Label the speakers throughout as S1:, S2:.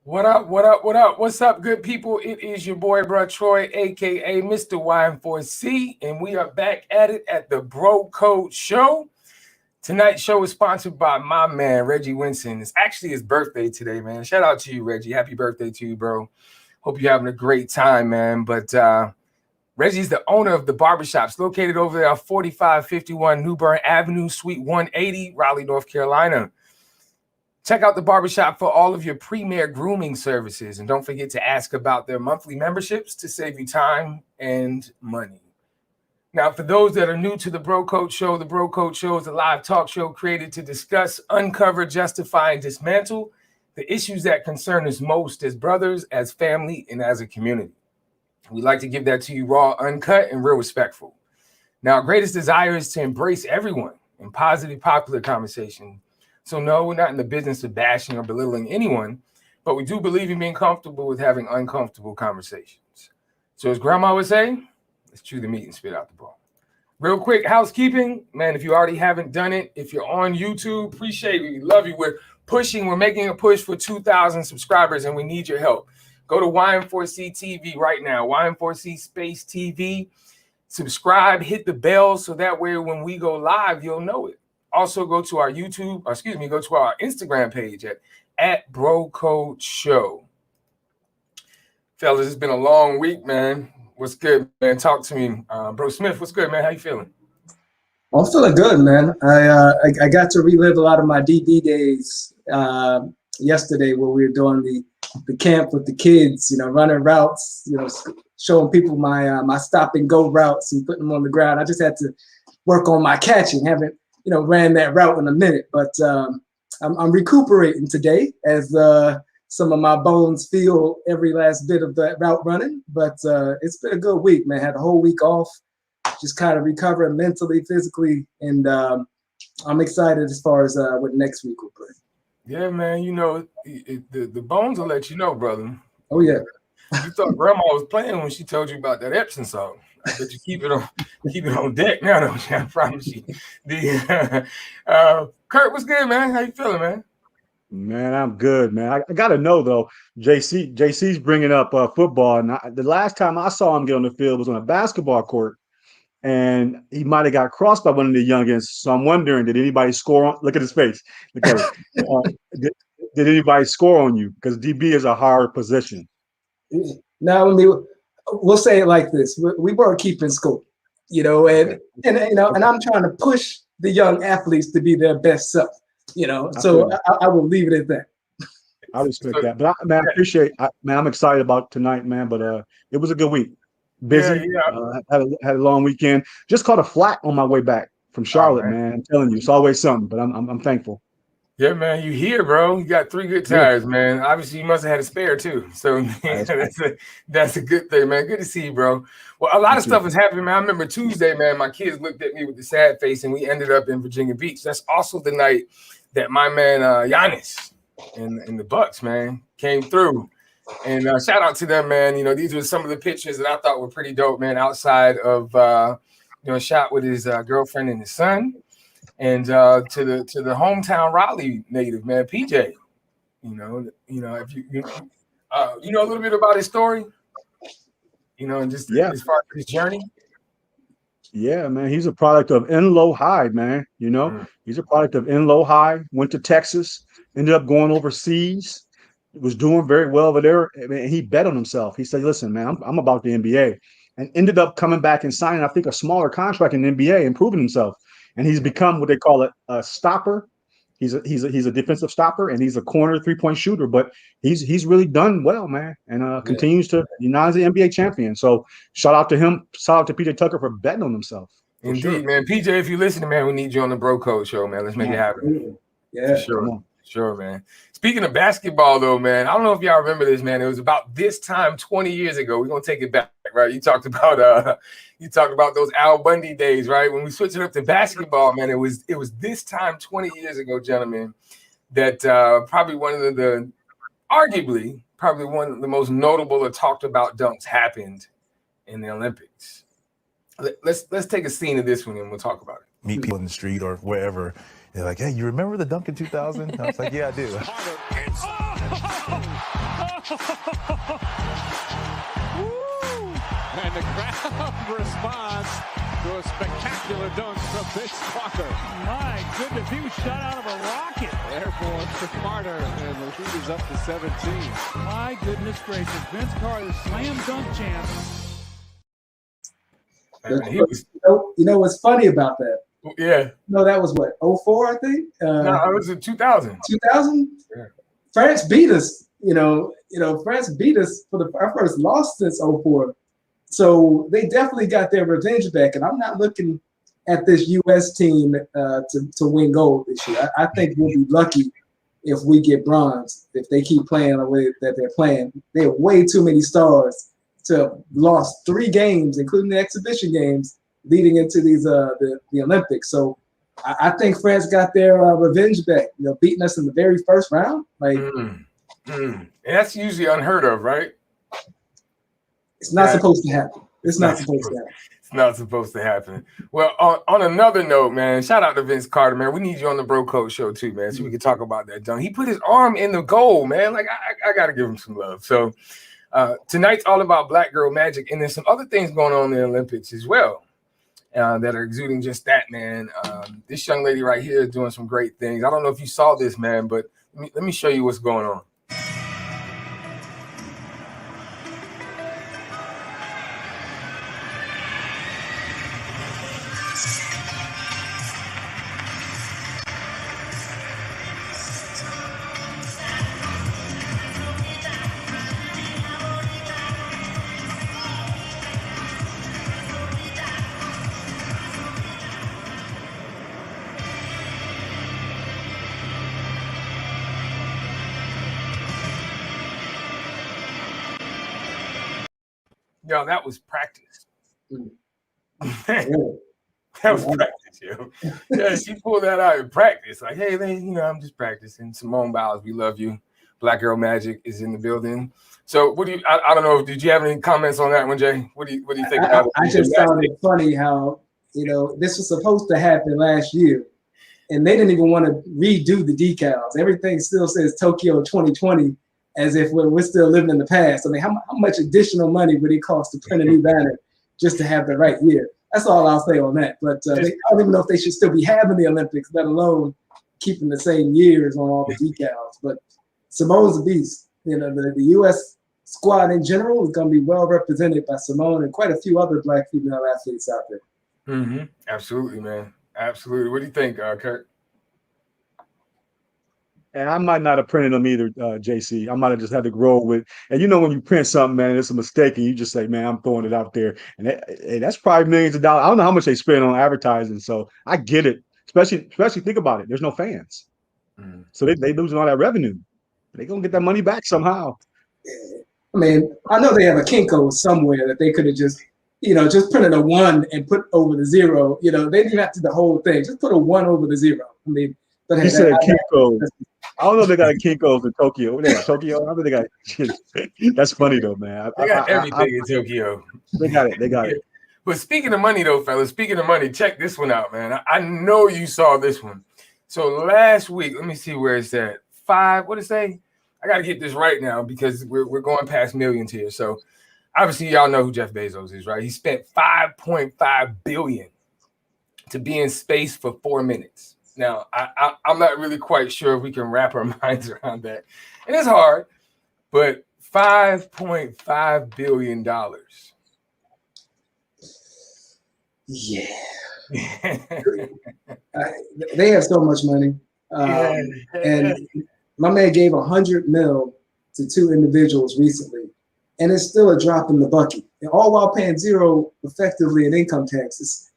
S1: What up, what up, what up? What's up, good people? It is your boy, bro, Troy, a.k.a. Mr. YM4C, and we are back at it at the Bro Code Show. Tonight's show is sponsored by my man, Reggie Winson. It's actually his birthday today, man. Shout out to you, Reggie. Happy birthday to you, bro. Hope you're having a great time, man. But Reggie's the owner of the barbershops located over there on 4551 New Bern Avenue, Suite 180, Raleigh, North Carolina. Check out the barbershop for all of your premier grooming services. And don't forget to ask about their monthly memberships to save you time and money. Now, for those that are new to the Bro Code Show, the Bro Code Show is a live talk show created to discuss, uncover, justify, and dismantle the issues that concern us most as brothers, as family, and as a community. We like to give that to you raw, uncut, and real respectful. Now, our greatest desire is to embrace everyone in positive, popular conversation. So no, we're not in the business of bashing or belittling anyone, but we do believe in being comfortable with having uncomfortable conversations. So as grandma would say, let's chew the meat and spit out the bone. Real quick housekeeping, man, if you already haven't done it, if you're on YouTube, appreciate it. We love you. We're making a push for 2,000 subscribers, and we need your help. Go to YM4C TV right now, YM4C Space TV. Subscribe, hit the bell, so that way when we go live, you'll know it. Also, go to our go to our Instagram page at Bro Code Show. Fellas, it's been a long week, man. What's good, man? Talk to me. Bro Smith, what's good, man? How you feeling?
S2: I'm feeling good, man. I got to relive a lot of my DB days yesterday where we were doing the camp with the kids, running routes, showing people my stop and go routes and putting them on the ground. I just had to work on my catching. Haven't ran that route in a minute, but I'm recuperating today as some of my bones feel every last bit of that route running. But it's been a good week, man. Had a whole week off, just kind of recovering mentally, physically, and I'm excited as far as what next week will bring.
S1: Yeah, man. The bones will let you know, brother.
S2: Oh yeah.
S1: You thought grandma was playing when she told you about that Epsom salt. I bet you keep it on deck now, don't you? I promise you. Kurt, what's good, man? How you feeling, man?
S3: Man, I'm good, man. I got to know, though, JC's bringing up football. And the last time I saw him get on the field was on a basketball court, and he might have got crossed by one of the youngins. So I'm wondering, did anybody score on – look at his face. Look at it. Did anybody score on you? Because DB is a hard position.
S2: Now, we'll say it like this: we weren't keeping score, and I'm trying to push the young athletes to be their best self, So I will leave it at that.
S3: I respect that, but I appreciate. I'm excited about tonight, man. But it was a good week. Busy. Had a long weekend. Just caught a flat on my way back from Charlotte, man. I'm telling you, it's always something. But I'm thankful.
S1: Yeah, man, you here, bro. You got 3 good tires, man. Obviously, you must have had a spare, too. So that's a good thing, man. Good to see you, bro. Well, a lot of stuff is happening, man. I remember Tuesday, man, my kids looked at me with the sad face, and we ended up in Virginia Beach. That's also the night that my man Giannis and the Bucks, man, came through. And shout out to them, man. These were some of the pictures that I thought were pretty dope, man, outside of, a shot with his girlfriend and his son. And to the hometown Raleigh native, man, PJ, if you a little bit about his story, and just as far as his journey.
S3: Yeah, man, he's a product of Enlow High, man. He's a product of Enlow High. Went to Texas, ended up going overseas. Was doing very well over there. I mean, he bet on himself. He said, "Listen, man, I'm about the NBA," and ended up coming back and signing, I think, a smaller contract in the NBA and proving himself. And he's become what they call a stopper. He's a defensive stopper, and he's a corner 3-point shooter. But he's really done well, man, and continues to. Now he's an NBA champion. So shout out to him. Shout out to PJ Tucker for betting on himself.
S1: Indeed, man. PJ, if you listen, man, we need you on the Bro Code Show, man. Let's make it happen.
S2: Yeah,
S1: Sure, man. Speaking of basketball, though, man, I don't know if y'all remember this, man. It was about this time 20 years ago. We're gonna take it back, right? You talked about those Al Bundy days, right? When we switched it up to basketball, man, it was this time 20 years ago, gentlemen, that probably one of the arguably probably one of the most notable or talked about dunks happened in the Olympics. Let's take a scene of this one and we'll talk about it.
S4: Meet people in the street or wherever. They're like, hey, you remember the dunk in 2000? I was like, yeah, I do.
S5: And the crowd responds to a spectacular dunk from Vince Carter.
S6: My goodness, he was shot out of a rocket.
S5: Airborne for Carter, and the lead is up to 17.
S6: My goodness gracious, Vince Carter, slam dunk champ.
S2: You know what's funny about that?
S1: Yeah.
S2: No, that was what, 04, I think?
S1: No, it was in 2000.
S2: 2000?
S1: Yeah.
S2: France beat us, France beat us for our first loss since 04. So they definitely got their revenge back. And I'm not looking at this U.S. team to win gold this year. I think we'll be lucky if we get bronze, if they keep playing the way that they're playing. They have way too many stars to have lost 3 games, including the exhibition games, leading into these the Olympics. So I think France got their revenge back, beating us in the very first round.
S1: And that's usually unheard of, right?
S2: It's not supposed to happen. It's not supposed to happen.
S1: It's not supposed to happen. Well, on another note, man, shout out to Vince Carter, man. We need you on the Bro Code show too, man, so we can talk about that dunk. He put his arm in the goal, man. Like I got to give him some love. So tonight's all about Black Girl Magic, and there's some other things going on in the Olympics as well that are exuding just that, man. This young lady right here is doing some great things. I don't know if you saw this, man, but let me show you what's going on. Yo, that was practice. That was practice, yo. Yeah, she pulled that out in practice. Like, hey, man, I'm just practicing. Simone Biles, we love you. Black Girl Magic is in the building. So, what do you? I don't know. Did you have any comments on that one, Jay? What do you think about it?
S2: I just found it funny how this was supposed to happen last year, and they didn't even want to redo the decals. Everything still says Tokyo 2020. As if we're still living in the past. I mean, how much additional money would it cost to print a new banner just to have the right year? That's all I'll say on that. But I don't even know if they should still be having the Olympics, let alone keeping the same years on all the decals. But Simone's a beast. The U.S. squad in general is going to be well represented by Simone and quite a few other Black female athletes out there.
S1: Mm-hmm. Absolutely, man. Absolutely. What do you think, Kirk?
S3: And I might not have printed them either, JC. I might have just had to grow with. And when you print something, man, it's a mistake, and you just say, man, I'm throwing it out there. And that's probably millions of dollars. I don't know how much they spend on advertising, so I get it. Especially think about it. There's no fans. So they losing all that revenue. They're going to get that money back somehow.
S2: I mean, I know they have a Kinko somewhere that they could have just printed a 1 and put over the 0. They didn't even have to do the whole thing. Just put a 1 over the 0. I mean, but
S3: he said Kinko. I don't know if they got a Kinko's in Tokyo. They got Tokyo. I mean, they got. That's funny though, man.
S1: They got everything in Tokyo.
S3: They got it. They got it.
S1: But speaking of money, though, fellas. Speaking of money, check this one out, man. I know you saw this one. So last week, let me see where it's at. 5. What did it say? I got to get this right now because we're going past millions here. So obviously, y'all know who Jeff Bezos is, right? He spent $5.5 billion to be in space for 4 minutes. Now, I'm not really quite sure if we can wrap our minds around that. And it's hard, but $5.5 billion.
S2: Yeah. They have so much money. And my man gave $100 million to 2 individuals recently, and it's still a drop in the bucket. And all while paying 0 effectively in income taxes.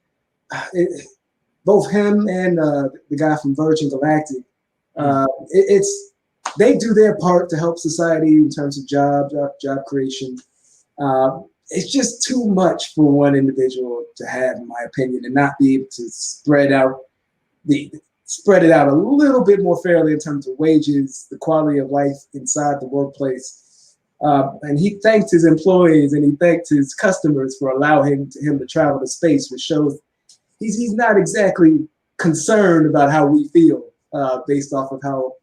S2: Both him and the guy from Virgin Galactic, they do their part to help society in terms of job creation. It's just too much for one individual to have, in my opinion, and not be able to spread out the spread it out a little bit more fairly in terms of wages, the quality of life inside the workplace. And he thanked his employees and he thanked his customers for allowing him to travel to space, which shows he's not exactly concerned about how we feel based off of how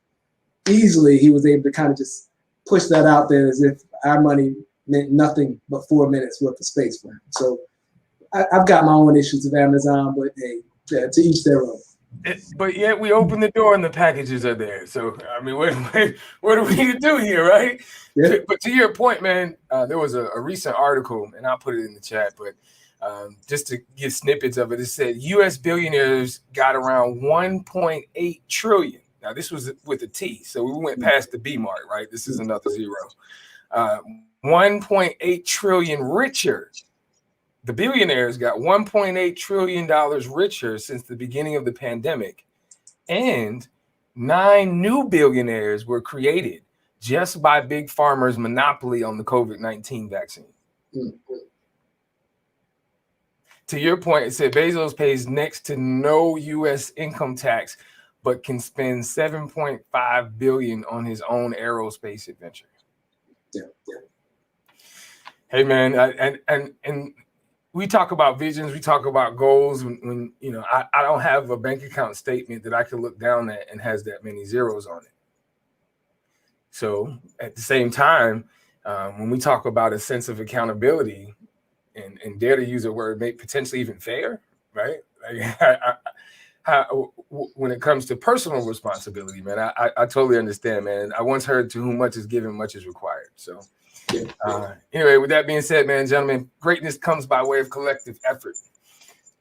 S2: easily he was able to kind of just push that out there as if our money meant nothing but 4 minutes worth of space for him. So I've got my own issues with Amazon, but hey, to each their own.
S1: But yet we open the door and the packages are there. So I mean, what do we need to do here, right?
S2: Yeah.
S1: But to your point, man, there was a recent article, and I'll put it in the chat. But just to give snippets of it, it said U.S. billionaires got around 1.8 trillion. Now this was with a T, so we went past the B mark, right? This is another zero. 1.8 trillion richer. The billionaires got $1.8 trillion richer since the beginning of the pandemic, and 9 new billionaires were created just by Big Pharma's monopoly on the COVID-19 vaccine. Mm-hmm. To your point, it said Bezos pays next to no U.S. income tax, but can spend $7.5 billion on his own aerospace adventure.
S2: Yeah.
S1: Hey, man, and we talk about visions, we talk about goals. When you know, I don't have a bank account statement that I can look down at and has that many zeros on it. So at the same time, when we talk about a sense of accountability and dare to use a word, maybe potentially even fair, right? Like, when it comes to personal responsibility, man, I totally understand, man. I once heard, to whom much is given, much is required. So anyway, with that being said, man, gentlemen, greatness comes by way of collective effort.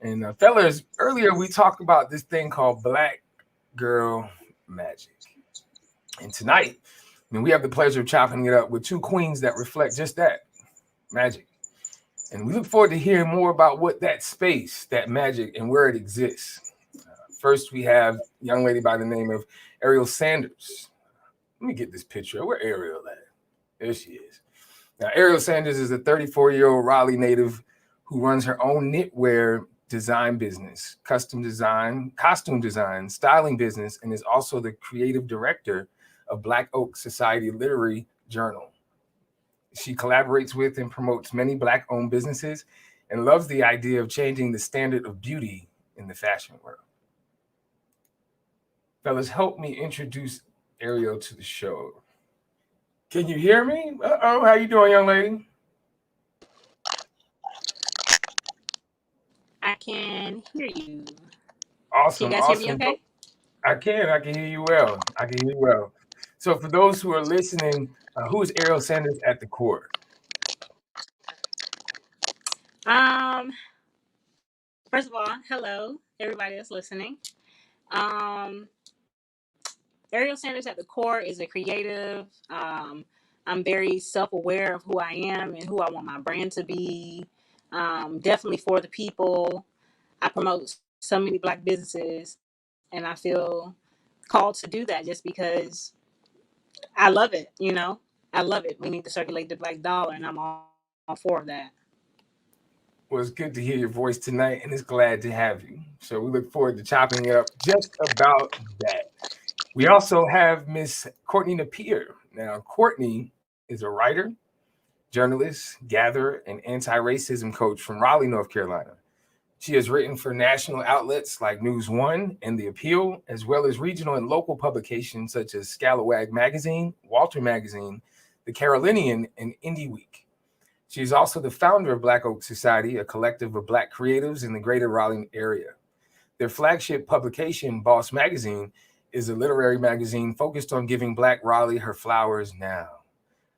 S1: And fellas, earlier we talked about this thing called Black Girl Magic. And tonight, we have the pleasure of chopping it up with 2 queens that reflect just that, magic. And we look forward to hearing more about what that space, that magic, and where it exists. First, we have a young lady by the name of Ariel Sanders. Let me get this picture. Where Ariel at? There she is. Now, Ariel Sanders is a 34-year-old Raleigh native who runs her own knitwear design business, custom design, costume design, styling business, and is also the creative director of Black Oak Society Literary Journal. She collaborates with and promotes many Black-owned businesses and loves the idea of changing the standard of beauty in the fashion world. Fellas, help me introduce Ariel to the show. Can you hear me? Uh-oh, how you doing, young lady?
S7: I can hear you.
S1: Awesome,
S7: Can you guys
S1: awesome.
S7: hear me okay?
S1: I can hear you well. So for those who are listening, who is Ariel Sanders at the core?
S7: First of all, hello, everybody that's listening. Ariel Sanders at the core is a creative. I'm very self-aware of who I am and who I want my brand to be. Definitely for the people. I promote so many Black businesses, and I feel called to do that just because I love it. I love it. We need to circulate the Black dollar, and I'm all for that.
S1: Well, it's good to hear your voice tonight, and it's glad to have you. So we look forward to chopping it up just about that. We also have Miss Courtney Napier. Now, Courtney is a writer, journalist, gatherer, and anti-racism coach from Raleigh, North Carolina. She has written for national outlets like News One and The Appeal, as well as regional and local publications such as Scalawag Magazine, Walter Magazine, The Carolinian, and Indie Week. She is also the founder of Black Oak Society, a collective of Black creatives in the greater Raleigh area. Their flagship publication, Boss Magazine, is a literary magazine focused on giving Black Raleigh her flowers now.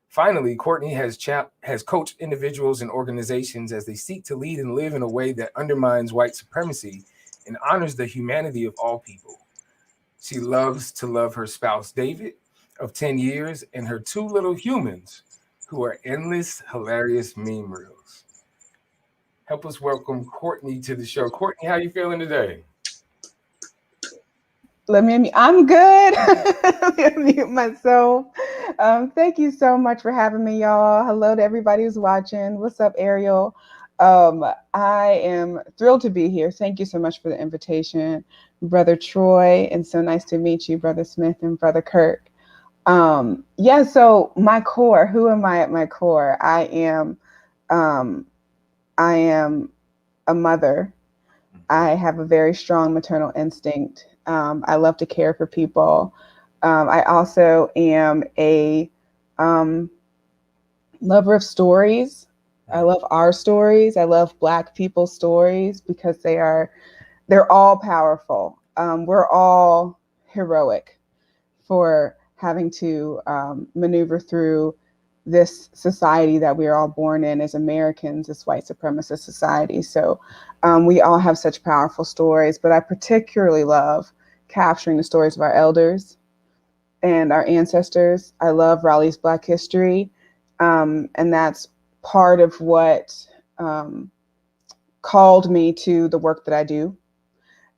S1: Finally, Courtney has coached individuals and organizations as they seek to lead and live in a way that undermines white supremacy and honors the humanity of all people. She loves to love her spouse, David, of 10 years, and her 2 little humans, who are endless, hilarious meme reels. Help us welcome Courtney to the show. Courtney, how you feeling today?
S8: I'm good. Let me unmute myself. Thank you so much for having me, y'all. Hello to everybody who's watching. What's up, Ariel? I am thrilled to be here. Thank you so much for the invitation, Brother Troy, and so nice to meet you, Brother Smith and Brother Kirk. Yeah, so my core, who am I at my core? Um, I am a mother. I have a very strong maternal instinct. I love to care for people. I also am a lover of stories. I love our stories. I love Black people's stories because they're all powerful. We're all heroic for having to maneuver through this society that we are all born in as Americans, this white supremacist society. So we all have such powerful stories, but I particularly love capturing the stories of our elders and our ancestors. I love Raleigh's Black history, and that's part of what called me to the work that I do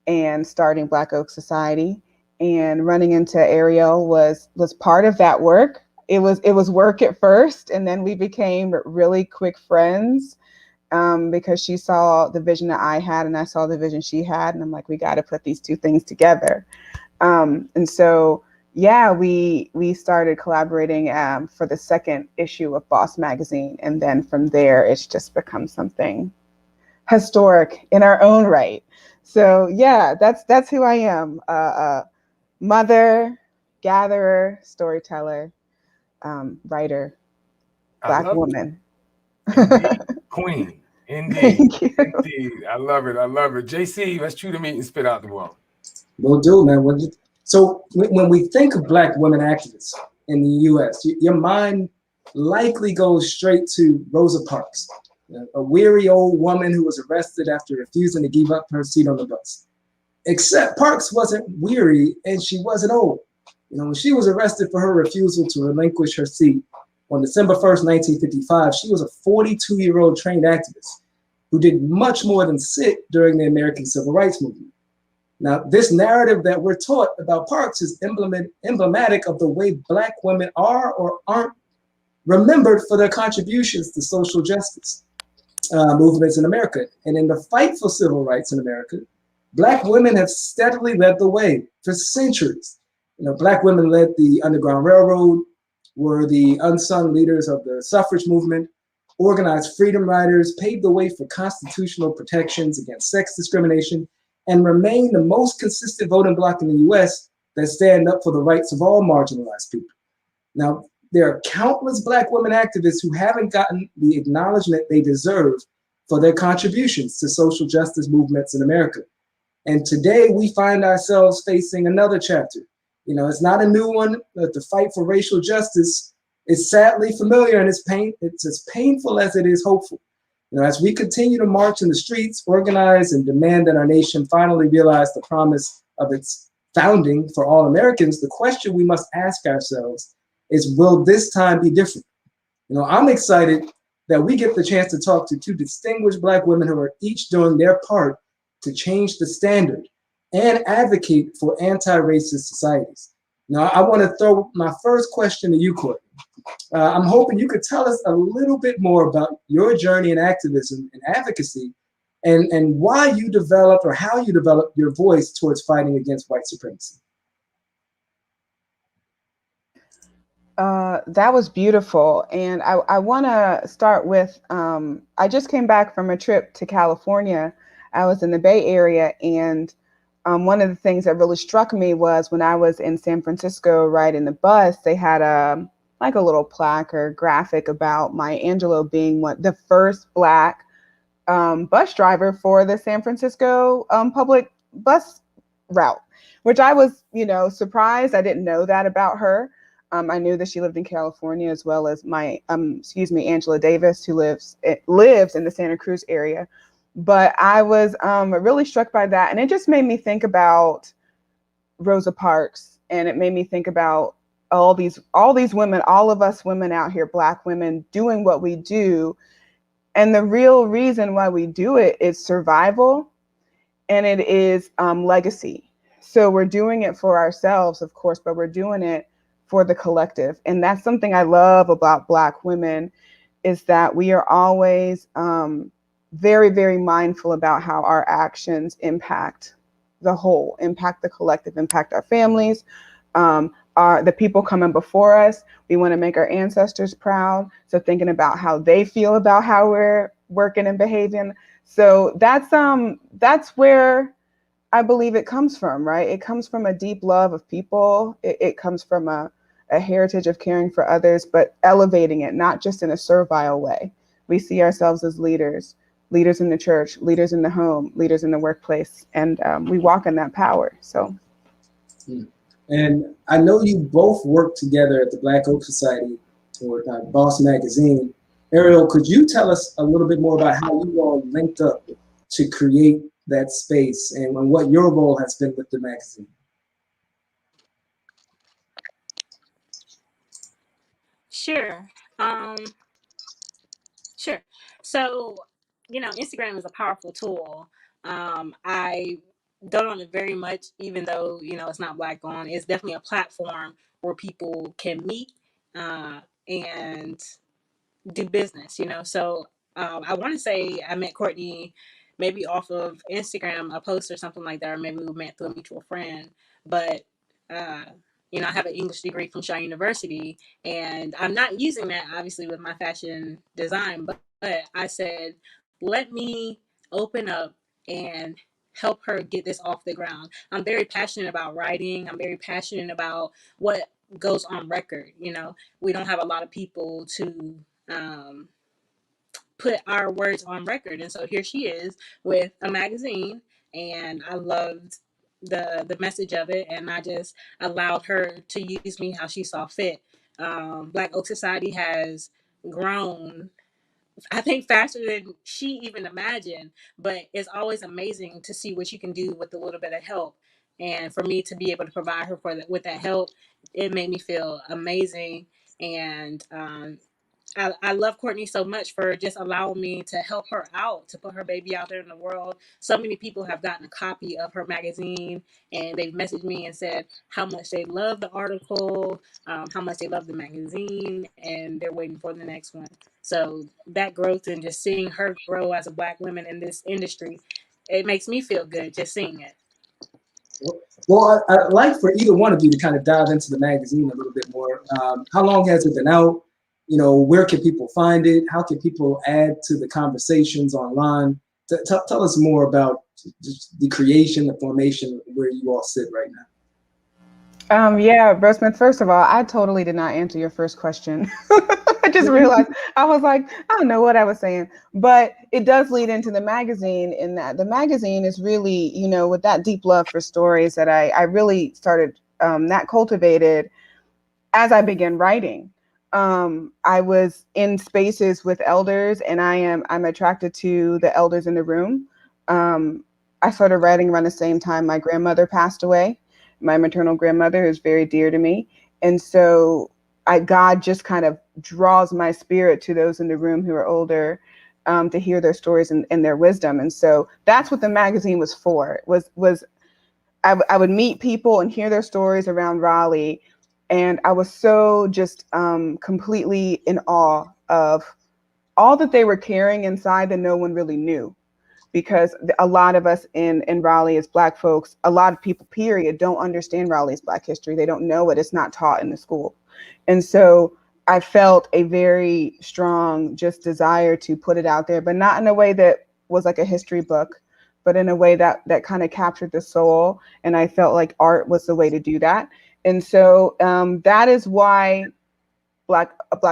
S8: and starting Black Oak Society. And running into Ariel was part of that work. It was work at first, and then we became really quick friends because she saw the vision that I had, and I saw the vision she had, and I'm like, we got to put these two things together. And so, yeah, we started collaborating for the second issue of Boss Magazine, and then from there, it's just become something historic in our own right. So, yeah, that's who I am. Mother, gatherer, storyteller, writer, Black woman.
S1: Indeed. Queen. Indeed.
S8: Thank you.
S1: Indeed. I love it. I love it. JC, let's chew the meat and spit out the bone.
S2: Will do, man. So when we think of Black women activists in the U.S., your mind likely goes straight to Rosa Parks, a weary old woman who was arrested after refusing to give up her seat on the bus. Except Parks wasn't weary and she wasn't old. When she was arrested for her refusal to relinquish her seat on December 1st, 1955, she was a 42-year-old trained activist who did much more than sit during the American Civil Rights Movement. Now, this narrative that we're taught about Parks is emblematic of the way Black women are or aren't remembered for their contributions to social justice movements in America. And in the fight for civil rights in America, Black women have steadily led the way for centuries. Black women led the Underground Railroad, were the unsung leaders of the suffrage movement, organized freedom riders, paved the way for constitutional protections against sex discrimination, and remain the most consistent voting bloc in the US that stand up for the rights of all marginalized people. Now, there are countless Black women activists who haven't gotten the acknowledgement they deserve for their contributions to social justice movements in America. And today we find ourselves facing another chapter. It's not a new one, but the fight for racial justice is sadly familiar, and it's as painful as it is hopeful. As we continue to march in the streets, organize, and demand that our nation finally realize the promise of its founding for all Americans, the question we must ask ourselves is, will this time be different? I'm excited that we get the chance to talk to two distinguished Black women who are each doing their part to change the standard and advocate for anti-racist societies. Now, I want to throw my first question to you, Courtney. I'm hoping you could tell us a little bit more about your journey in activism and advocacy and why you developed or how you developed your voice towards fighting against white supremacy.
S8: That was beautiful. And I want to start with, I just came back from a trip to California. I was in the Bay Area, and one of the things that really struck me was when I was in San Francisco riding the bus, they had a little plaque or graphic about Maya Angelou being the first Black bus driver for the San Francisco public bus route, which I was, surprised. I didn't know that about her. I knew that she lived in California, as well as Angela Davis, who lives in the Santa Cruz area. But I was really struck by that. And it just made me think about Rosa Parks, and it made me think about all these women, all of us women out here, Black women, doing what we do. And the real reason why we do it is survival, and it is legacy. So we're doing it for ourselves, of course, but we're doing it for the collective. And that's something I love about Black women, is that we are always very, very mindful about how our actions impact the whole, impact the collective, impact our families, the people coming before us. We want to make our ancestors proud. So thinking about how they feel about how we're working and behaving. So that's where I believe it comes from, right? It comes from a deep love of people. It comes from a heritage of caring for others, but elevating it, not just in a servile way. We see ourselves as leaders in the church, leaders in the home, leaders in the workplace, and we walk in that power. So.
S2: And I know you both work together at the Black Oak Society or Boss Magazine. Ariel, could you tell us a little bit more about how you all linked up to create that space and what your role has been with the magazine?
S7: Sure. Sure. So, Instagram is a powerful tool. I dote on it very much, even though, it's not Black owned. It's definitely a platform where people can meet and do business, So I want to say I met Courtney maybe off of Instagram, a post or something like that, or maybe we met through a mutual friend. But I have an English degree from Shaw University, and I'm not using that obviously with my fashion design, but I said, let me open up and help her get this off the ground. I'm very passionate about writing. I'm very passionate about what goes on record. We don't have a lot of people to put our words on record, and so here she is with a magazine, and I loved the message of it, and I just allowed her to use me how she saw fit. Black Oak Society has grown, I think, faster than she even imagined, but it's always amazing to see what you can do with a little bit of help. And for me to be able to provide her with that help, it made me feel amazing. And I love Courtney so much for just allowing me to help her out, to put her baby out there in the world. So many people have gotten a copy of her magazine, and they've messaged me and said how much they love the article, how much they love the magazine, and they're waiting for the next one. So that growth and just seeing her grow as a Black woman in this industry, it makes me feel good just seeing it.
S2: Well, I'd like for either one of you to kind of dive into the magazine a little bit more. How long has it been out? Where can people find it? How can people add to the conversations online? Tell us more about just the creation, the formation, where you all sit right now.
S8: Yeah, Bro Smith, first of all, I totally did not answer your first question. I just realized, I was like, I don't know what I was saying, but it does lead into the magazine, in that the magazine is really, with that deep love for stories that I really started, that cultivated as I began writing. I was in spaces with elders, and I'm attracted to the elders in the room. I started writing around the same time my grandmother passed away. My maternal grandmother is very dear to me. And so God just kind of draws my spirit to those in the room who are older, to hear their stories and their wisdom. And so that's what the magazine was for. I would meet people and hear their stories around Raleigh. And I was so just completely in awe of all that they were carrying inside that no one really knew. Because a lot of us in Raleigh as Black folks, a lot of people, period, don't understand Raleigh's Black history. They don't know it. It's not taught in the school. And so I felt a very strong just desire to put it out there, but not in a way that was like a history book, but in a way that kind of captured the soul. And I felt like art was the way to do that. And so that is why Black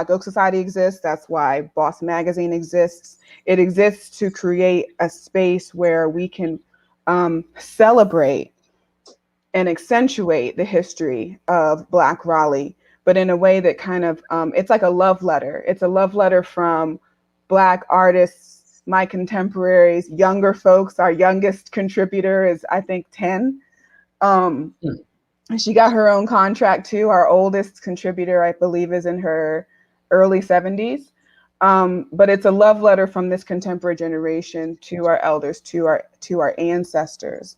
S8: Oak Society exists. That's why Boss Magazine exists. It exists to create a space where we can celebrate and accentuate the history of Black Raleigh, but in a way that kind of, it's like a love letter. It's a love letter from Black artists, my contemporaries, younger folks. Our youngest contributor is, I think, 10. She got her own contract too. Our oldest contributor, I believe, is in her early 70s. But it's a love letter from this contemporary generation to our elders, to our ancestors.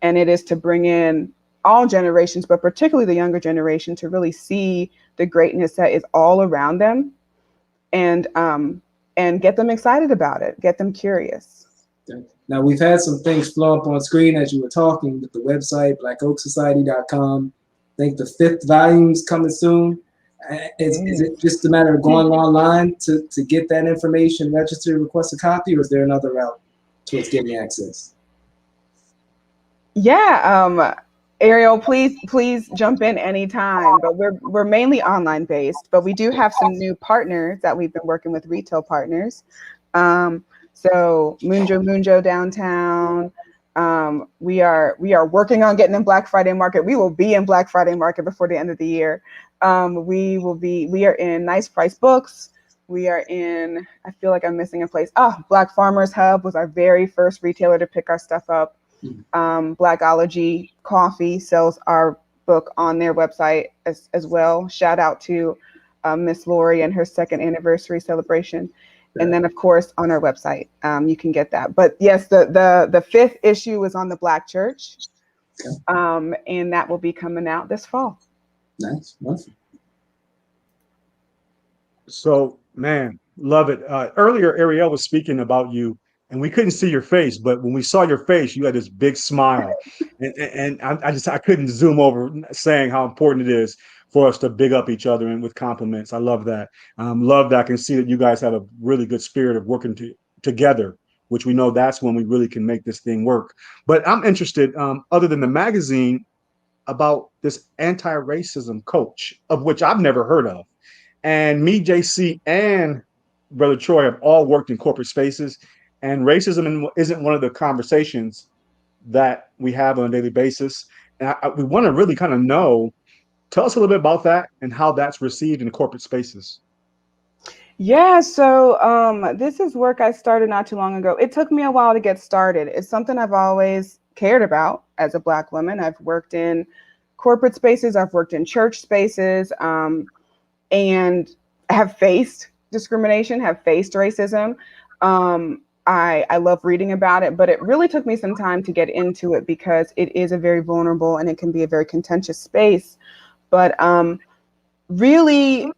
S8: And it is to bring in all generations, but particularly the younger generation, to really see the greatness that is all around them. And and get them excited about it, get them curious.
S2: Now, we've had some things flow up on screen as you were talking with the website, blackoaksociety.com. I think the 5th volume's coming soon. Is it just a matter of going online to get that information, register, request a copy, or is there another route towards getting access?
S8: Yeah, Ariel, please jump in anytime. But we're mainly online based, but we do have some new partners that we've been working with, retail partners. So Munjo downtown. We are working on getting in Black Friday Market. We will be in Black Friday Market before the end of the year. We are in Nice Price Books. We are in, I feel like I'm missing a place. Black Farmers Hub was our very first retailer to pick our stuff up. Blackology Coffee sells our book on their website as well. Shout out to Miss Lori and her 2nd anniversary celebration. And then, of course, on our website, you can get that. But yes, the 5th issue is on the Black Church, and that will be coming out this fall.
S2: Nice. Wonderful.
S3: So, man, love it. Earlier, Ariel was speaking about you, and we couldn't see your face, but when we saw your face, you had this big smile. and I couldn't zoom over saying how important it is for us to big up each other and with compliments. I love that. Love that I can see that you guys have a really good spirit of working together, which we know that's when we really can make this thing work. But I'm interested, other than the magazine, about this anti-racism coach, of which I've never heard of. And me, JC, and Brother Troy have all worked in corporate spaces, and racism isn't one of the conversations that we have on a daily basis. And we want to really kind of know, tell us a little bit about that and how that's received in corporate spaces.
S8: Yeah, so this is work I started not too long ago. It took me a while to get started. It's something I've always cared about as a Black woman. I've worked in corporate spaces, I've worked in church spaces, and have faced discrimination, have faced racism. I love reading about it, but it really took me some time to get into it because it is a very vulnerable and it can be a very contentious space. But really,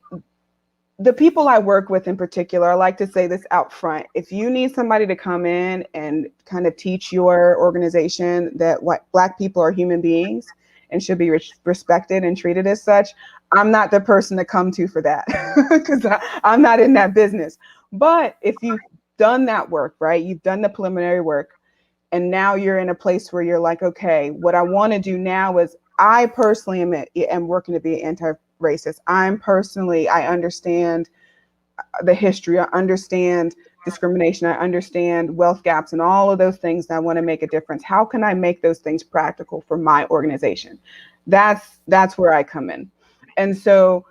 S8: the people I work with in particular, I like to say this out front. If you need somebody to come in and kind of teach your organization that Black people are human beings and should be respected and treated as such, I'm not the person to come to for that because I'm not in that business. But if you've done that work, right, you've done the preliminary work, and now you're in a place where you're like, okay, what I want to do now is I personally am working to be anti-racist. I understand the history. I understand discrimination. I understand wealth gaps and all of those things. And I want to make a difference. How can I make those things practical for my organization? That's where I come in. And so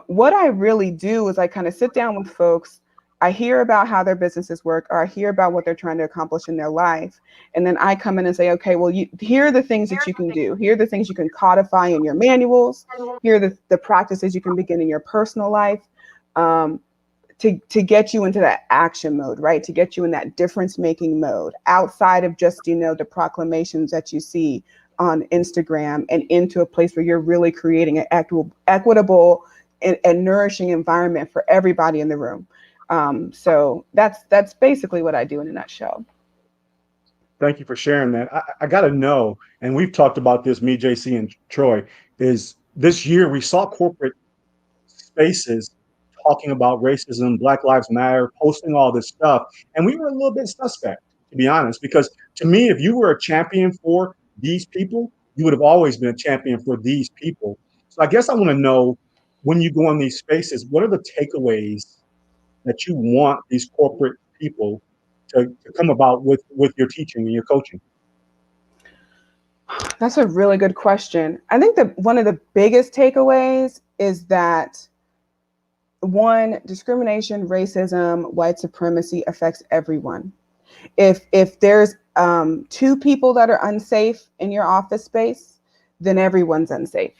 S8: what I really do is I kind of sit down with folks. I hear about how their businesses work, or I hear about what they're trying to accomplish in their life. And then I come in and say, okay, well, here are the things that you can do. Here are the things you can codify in your manuals. Here are the practices you can begin in your personal life to get you into that action mode, right? To get you in that difference-making mode outside of just, the proclamations that you see on Instagram, and into a place where you're really creating an equitable and nourishing environment for everybody in the room. So that's basically what I do in a nutshell.
S3: Thank you for sharing that. I got to know, and we've talked about this, me, JC, and Troy, is this year we saw corporate spaces talking about racism, Black Lives Matter, posting all this stuff. And we were a little bit suspect, to be honest, because to me, if you were a champion for these people, you would have always been a champion for these people. So I guess I want to know, when you go in these spaces, what are the takeaways that you want these corporate people to come about with your teaching and your coaching?
S8: That's a really good question. I think that one of the biggest takeaways is that, one, discrimination, racism, white supremacy affects everyone. If there's two people that are unsafe in your office space, then everyone's unsafe.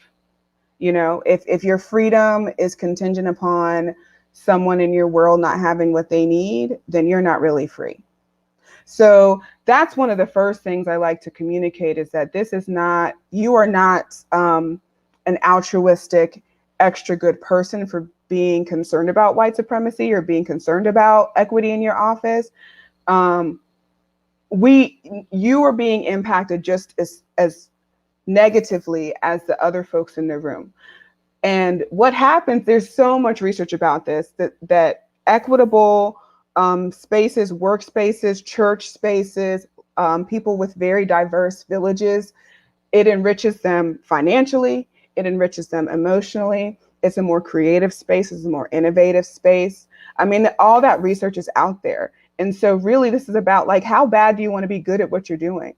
S8: If your freedom is contingent upon someone in your world not having what they need, then you're not really free. So that's one of the first things I like to communicate, is that you are not an altruistic, extra good person for being concerned about white supremacy or being concerned about equity in your office, you are being impacted just as negatively as the other folks in the room. And what happens, there's so much research about this, that equitable spaces, workspaces, church spaces, people with very diverse villages, it enriches them financially, it enriches them emotionally. It's a more creative space, it's a more innovative space. I mean, all that research is out there. And so really this is about, like, how bad do you want to be good at what you're doing?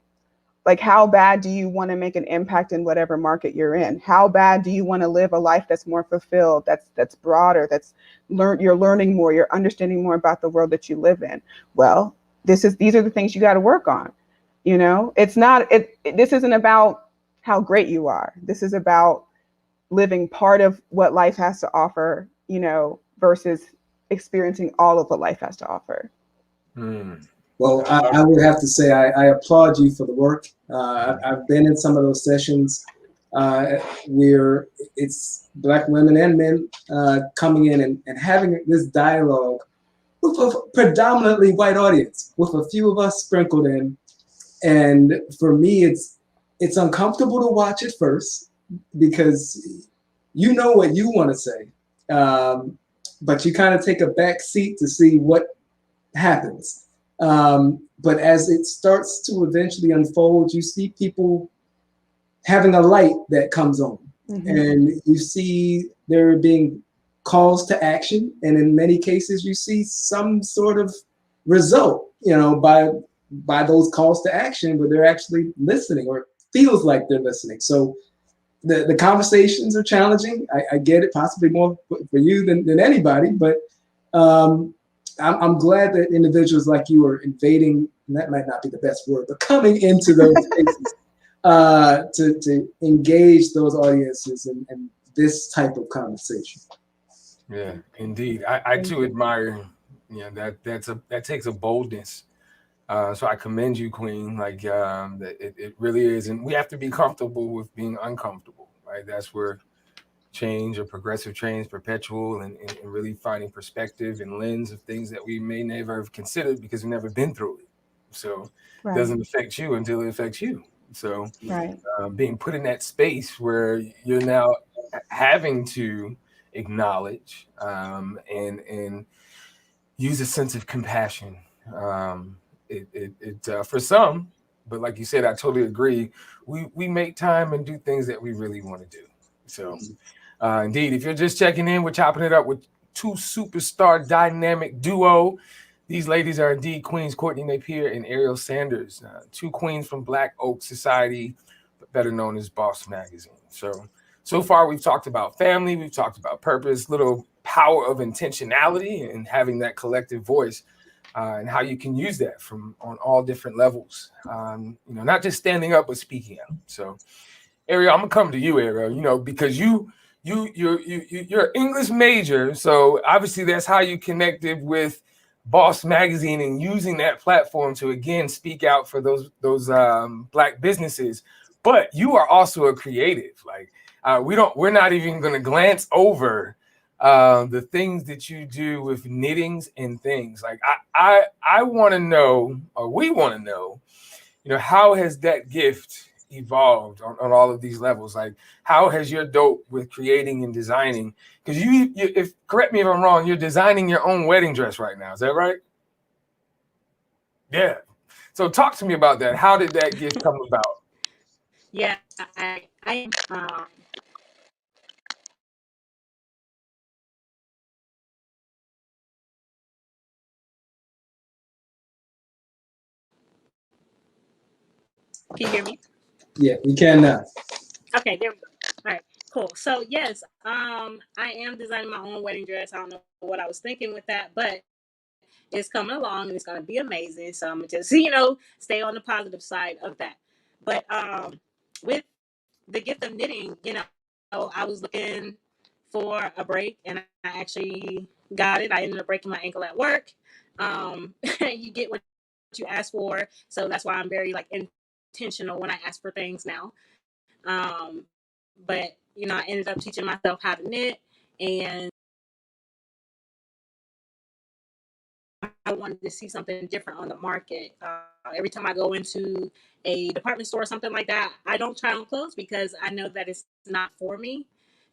S8: Like, how bad do you want to make an impact in whatever market you're in? How bad do you want to live a life that's more fulfilled, that's broader, you're learning more, you're understanding more about the world that you live in? Well, these are the things you got to work on. You know, this isn't about how great you are. This is about living part of what life has to offer, you know, versus experiencing all of what life has to offer.
S2: Well, I would have to say I applaud you for the work. I've been in some of those sessions where it's Black women and men coming in and having this dialogue with a predominantly white audience, with a few of us sprinkled in. And for me, it's uncomfortable to watch at first because you know what you want to say, but you kind of take a back seat to see what happens. But as it starts to eventually unfold, you see people having a light that comes on, and you see there being calls to action, and in many cases you see some sort of result, you know, by those calls to action, where they're actually listening, or feels like they're listening. So the conversations are challenging. I get it, possibly more for you than anybody, but I'm glad that individuals like you are invading, and that might not be the best word, but coming into those spaces to engage those audiences in this type of conversation.
S1: Yeah, indeed. I too admire, you know, that takes a boldness. So I commend you, Queen. Like, it really is, and we have to be comfortable with being uncomfortable, right? That's where change, or progressive change, perpetual, and really finding perspective and lens of things that we may never have considered because we've never been through it. So it doesn't affect you until it affects you. So being put in that space where you're now having to acknowledge and use a sense of compassion. For some, but like you said, I totally agree. We make time and do things that we really want to do. So indeed, if you're just checking in, we're chopping it up with two superstar dynamic duo. These ladies are indeed Queens Courtney Napier and Ariel Sanders, two queens from Black Oak Society, but better known as Boss Magazine. So far we've talked about family, we've talked about purpose, little power of intentionality, and having that collective voice, and how you can use that on all different levels. You know, not just standing up, but speaking out. So, Ariel, I'm gonna come to you, Ariel. You know, because you're an English major, so obviously that's how you connected with Boss Magazine and using that platform to again speak out for those Black businesses. But you are also a creative. Like, we're not even going to glance over the things that you do with knittings and things. Like, I want to know, or we want to know, you know, how has that gift evolved on all of these levels? Like, how has your dope with creating and designing? Because if correct me if I'm wrong, you're designing your own wedding dress right now. Is that right? Yeah. So talk to me about that. How did that gift come about?
S7: Yeah, I am. Can you hear me?
S2: Yeah, we can now.
S7: Okay, there we go. All right, cool. So yes, I am designing my own wedding dress. I don't know what I was thinking with that, but it's coming along and it's gonna be amazing. So I'm gonna just, stay on the positive side of that. But with the gift of knitting, I was looking for a break and I actually got it. I ended up breaking my ankle at work. You get what you ask for. So that's why I'm very intentional when I ask for things now. But I ended up teaching myself how to knit, and I wanted to see something different on the market. Every time I go into a department store or something like that, I don't try on clothes because I know that it's not for me.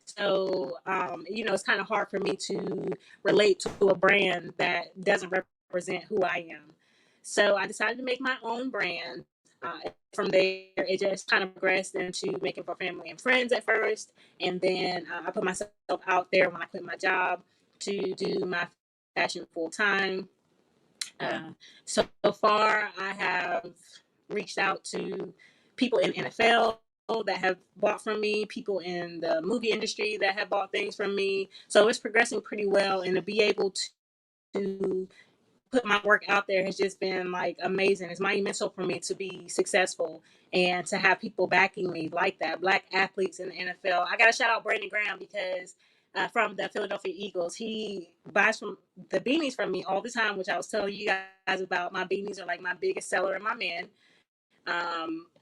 S7: So, it's kind of hard for me to relate to a brand that doesn't represent who I am. So I decided to make my own brand. From there, it just kind of progressed into making for family and friends at first. And then I put myself out there when I quit my job to do my fashion full time. So far, I have reached out to people in NFL that have bought from me, people in the movie industry that have bought things from me. So it's progressing pretty well, and to be able to put my work out there has just been like amazing. It's monumental for me to be successful and to have people backing me like that. Black athletes in the NFL. I got to shout out Brandon Graham because from the Philadelphia Eagles, he buys from the beanies from me all the time, which I was telling you guys about. My beanies are like my biggest seller in my men.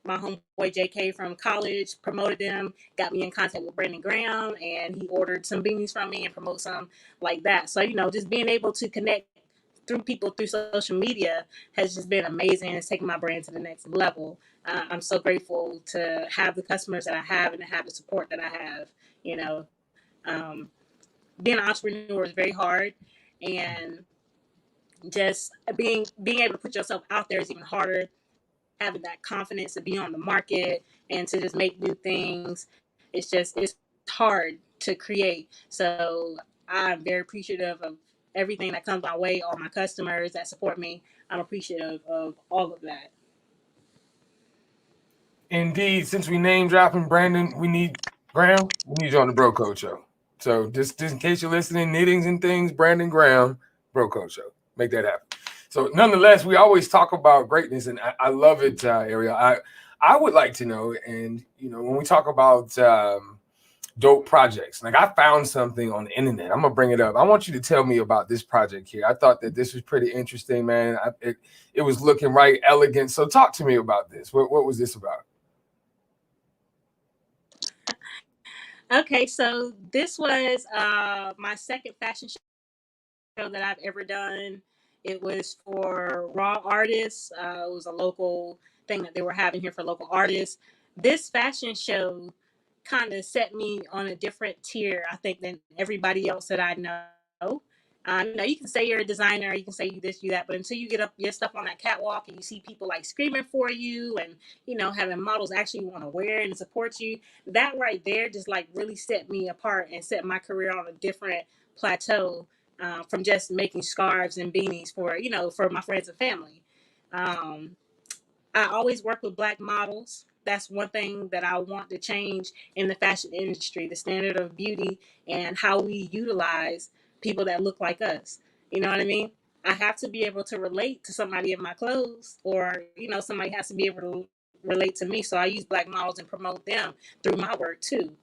S7: My homeboy JK from college promoted them, got me in contact with Brandon Graham, and he ordered some beanies from me and promote some like that. So, just being able to connect through people through social media has just been amazing. It's taken my brand to the next level. I'm so grateful to have the customers that I have and to have the support that I have. Being an entrepreneur is very hard, and just being able to put yourself out there is even harder. Having that confidence to be on the market and to just make new things, it's hard to create. So I'm very appreciative of everything that comes my way, all my customers that support me. I'm appreciative of all of that.
S1: Indeed, since we name dropping Brandon, we need Graham. We need you on the Bro Code Show. So just in case you're listening, Knittings and Things, Brandon Graham, Bro Code Show. Make that happen. So nonetheless, we always talk about greatness, and I love it, Ariel. I would like to know, and when we talk about dope projects, like I found something on the internet. I'm gonna bring it up. I want you to tell me about this project here. I thought that this was pretty interesting, man. It was looking right, elegant. So talk to me about this. What was this about?
S7: Okay, so this was my second fashion show that I've ever done. It was for raw artists. It was a local thing that they were having here for local artists. This fashion show kind of set me on a different tier, I think, than everybody else that I know. You can say you're a designer, you can say you this, you that, but until you get up your stuff on that catwalk and you see people like screaming for you and, having models actually want to wear and support you, that right there just like really set me apart and set my career on a different plateau from just making scarves and beanies for my friends and family. I always work with Black models. That's one thing that I want to change in the fashion industry, the standard of beauty and how we utilize people that look like us. You know what I mean? I have to be able to relate to somebody in my clothes, or, somebody has to be able to relate to me. So I use Black models and promote them through my work too.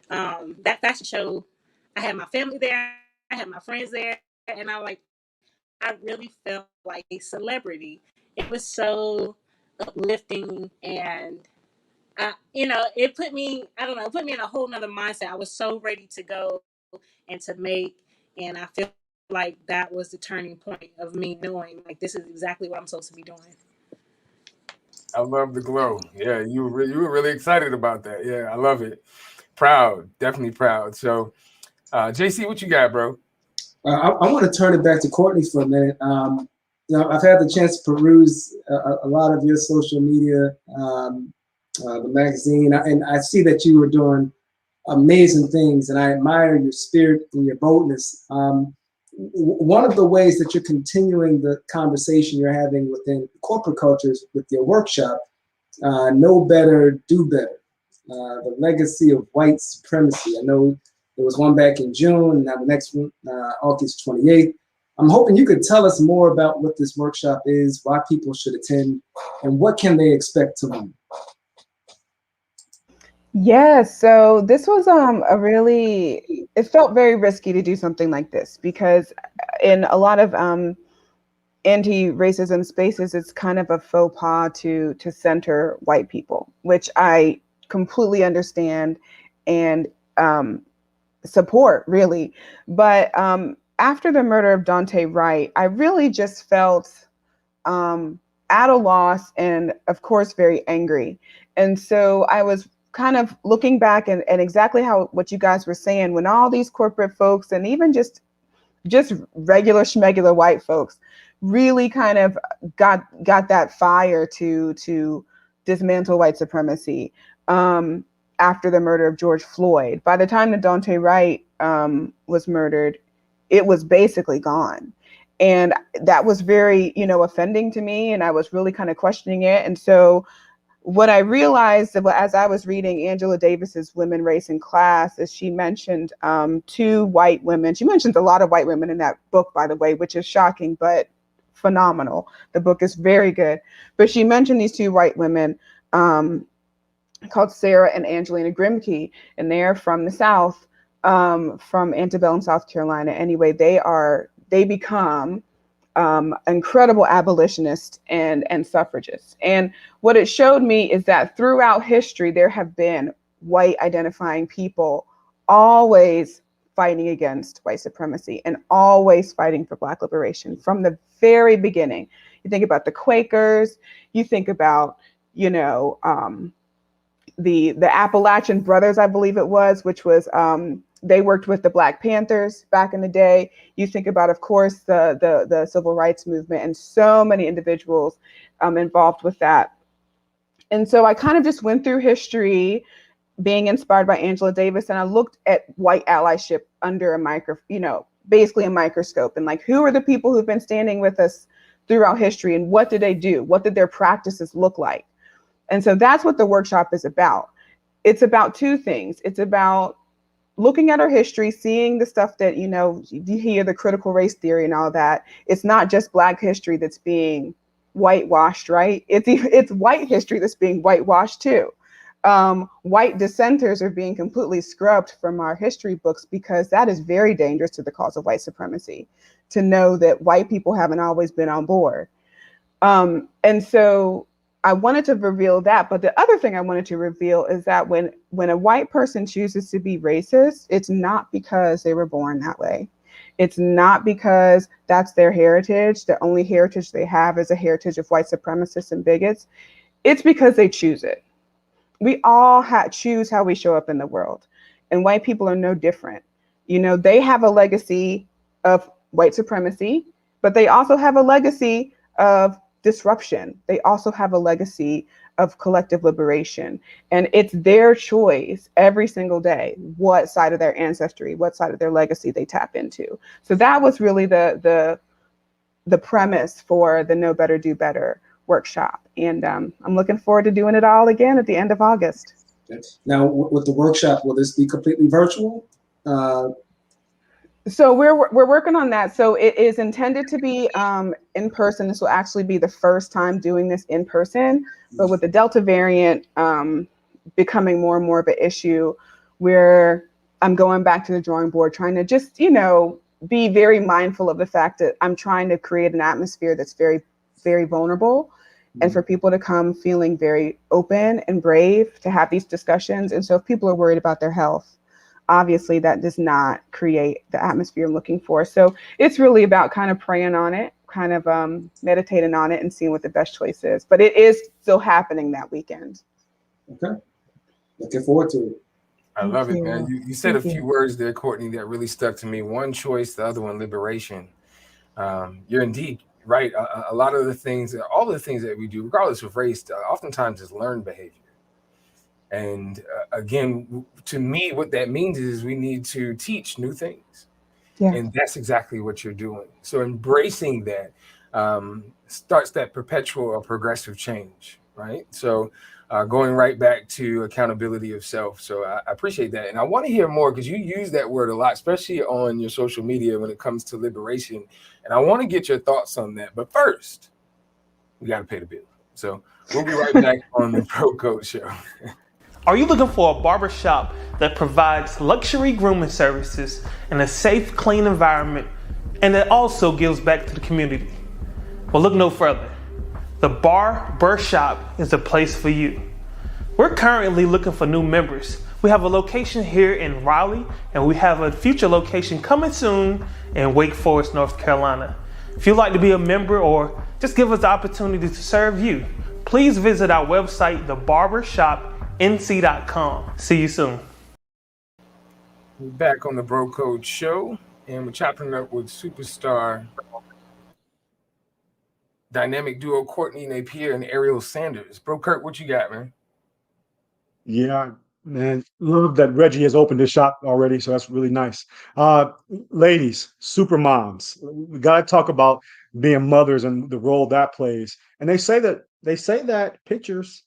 S7: That fashion show, I had my family there, I had my friends there, and I really felt like a celebrity. It was so uplifting, and it put me, I don't know, it put me in a whole nother mindset. I was so ready to go and to make, and I feel like that was the turning point of me knowing like this is exactly what I'm supposed to be doing.
S1: I love the glow. Yeah, you were really excited about that. Yeah, I love it. Proud, definitely proud. So, JC, what you got, bro?
S2: I want to turn it back to Courtney for a minute. I've had the chance to peruse a lot of your social media, the magazine, and I see that you were doing amazing things, and I admire your spirit and your boldness. One of the ways that you're continuing the conversation you're having within corporate cultures with your workshop, Know Better, Do Better, the legacy of white supremacy. I know there was one back in June, and now the next one, August 28th. I'm hoping you could tell us more about what this workshop is, why people should attend, and what can they expect to learn.
S8: Yeah, so this was it felt very risky to do something like this because in a lot of anti-racism spaces, it's kind of a faux pas to center white people, which I completely understand and support, really. But after the murder of Daunte Wright, I really just felt at a loss and, of course, very angry. And so I was kind of looking back and exactly what you guys were saying, when all these corporate folks and even just regular schmegular white folks really kind of got that fire to dismantle white supremacy after the murder of George Floyd. By the time that Daunte Wright was murdered, it was basically gone. And that was very, offending to me. And I was really kind of questioning it. And so what I realized as I was reading Angela Davis's Women, Race, and Class is she mentioned 2 white women. She mentions a lot of white women in that book, by the way, which is shocking, but phenomenal. The book is very good. But she mentioned these 2 white women called Sarah and Angelina Grimke, and they're from the South, from antebellum South Carolina. Anyway, they become incredible abolitionists and suffragists. And what it showed me is that throughout history, there have been white identifying people always fighting against white supremacy and always fighting for Black liberation from the very beginning. You think about the Quakers, you think about, the Appalachian Brothers, I believe it was, which was, they worked with the Black Panthers back in the day. You think about, of course, the civil rights movement and so many individuals involved with that. And so I kind of just went through history, being inspired by Angela Davis, and I looked at white allyship under basically a microscope, and like, who are the people who've been standing with us throughout history, and what did they do? What did their practices look like? And so that's what the workshop is about. It's about 2 things. It's about looking at our history, seeing the stuff that, you hear the critical race theory and all that. It's not just Black history that's being whitewashed, right? It's white history that's being whitewashed too. White dissenters are being completely scrubbed from our history books, because that is very dangerous to the cause of white supremacy, to know that white people haven't always been on board. And so I wanted to reveal that. But the other thing I wanted to reveal is that when a white person chooses to be racist, it's not because they were born that way. It's not because that's their heritage. The only heritage they have is a heritage of white supremacists and bigots. It's because they choose it. We all choose how we show up in the world. And white people are no different. They have a legacy of white supremacy, but they also have a legacy of disruption. They also have a legacy of collective liberation. And it's their choice every single day what side of their ancestry, what side of their legacy they tap into. So that was really the premise for the Know Better, Do Better workshop. And I'm looking forward to doing it all again at the end of August.
S2: Now, with the workshop, will this be completely virtual?
S8: So we're working on that. So it is intended to be in person. This will actually be the first time doing this in person, but with the Delta variant becoming more and more of an issue, where I'm going back to the drawing board, trying to just, be very mindful of the fact that I'm trying to create an atmosphere that's very, very vulnerable, and for people to come feeling very open and brave to have these discussions. And so if people are worried about their health, obviously that does not create the atmosphere I'm looking for. So it's really about kind of praying on it, kind of meditating on it, and seeing what the best choice is. But it is still happening that weekend. Okay.
S2: Looking forward to it.
S1: I love it, man. You said a few words there, Courtney, that really stuck to me. One, choice, the other one, liberation. You're indeed right. A lot of the things, all the things that we do, regardless of race, oftentimes is learned behavior. And again, to me, what that means is we need to teach new things. Yeah. And that's exactly what you're doing. So embracing that starts that perpetual or progressive change, right? So going right back to accountability of self. So I appreciate that. And I want to hear more, because you use that word a lot, especially on your social media when it comes to liberation. And I want to get your thoughts on that. But first, we got to pay the bill. So we'll be right back on the Pro Coach Show.
S9: Are you looking for a barbershop that provides luxury grooming services in a safe, clean environment, and that also gives back to the community? Well, look no further. The Barber Shop is the place for you. We're currently looking for new members We have a location here in Raleigh, and we have a future location coming soon in Wake Forest, North Carolina. If you'd like to be a member or just give us the opportunity to serve you, please visit our website, thebarbershopnc.com. See you soon.
S1: We're back on the Bro Code Show, and we're chopping it up with superstar dynamic duo Courtney Napier and Ariel Sanders. Bro Kirk, what you got, man?
S3: Yeah, man. Love that Reggie has opened his shop already, so that's really nice. Ladies, super moms. We gotta talk about being mothers and the role that plays. And they say that pictures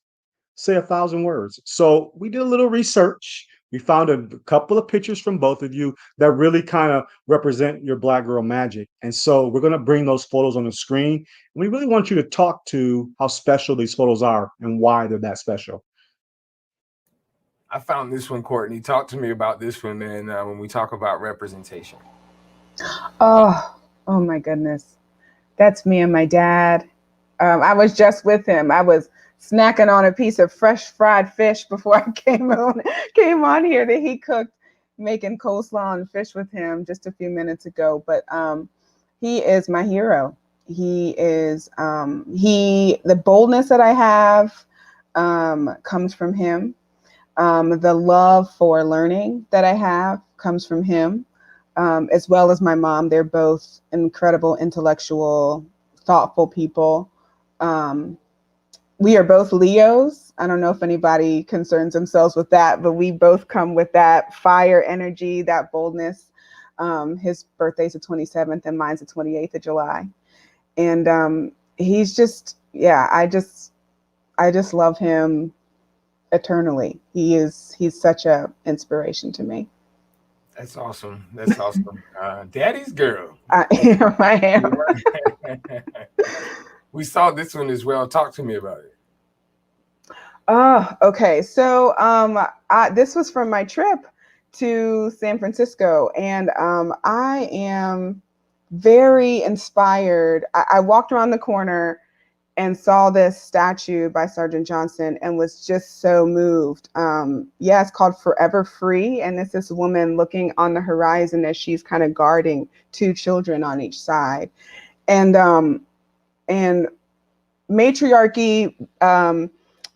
S3: say 1,000 words. So we did a little research. We found a couple of pictures from both of you that really kind of represent your Black girl magic. And so we're going to bring those photos on the screen. We really want you to talk to how special these photos are and why they're that special.
S1: I found this one, Courtney. Talk to me about this one, man, when we talk about representation.
S8: Oh my goodness. That's me and my dad. I was just with him. I was snacking on a piece of fresh fried fish before I came on here that he cooked, making coleslaw and fish with him just a few minutes ago. But he is my hero. He is the boldness that I have comes from him. The love for learning that I have comes from him, as well as my mom. They're both incredible, intellectual, thoughtful people. We are both Leos. I don't know if anybody concerns themselves with that, but we both come with that fire energy, that boldness. His birthday's the 27th and mine's the 28th of July. And he's just, I just love him eternally. He's such a inspiration to me.
S1: That's awesome. That's awesome. Daddy's girl.
S8: I am.
S1: We saw this one as well. Talk to me about it.
S8: Oh, okay. So this was from my trip to San Francisco, and I am very inspired. I walked around the corner and saw this statue by Sergeant Johnson and was just so moved. It's called Forever Free, and it's this woman looking on the horizon as she's kind of guarding two children on each side. And matriarchy,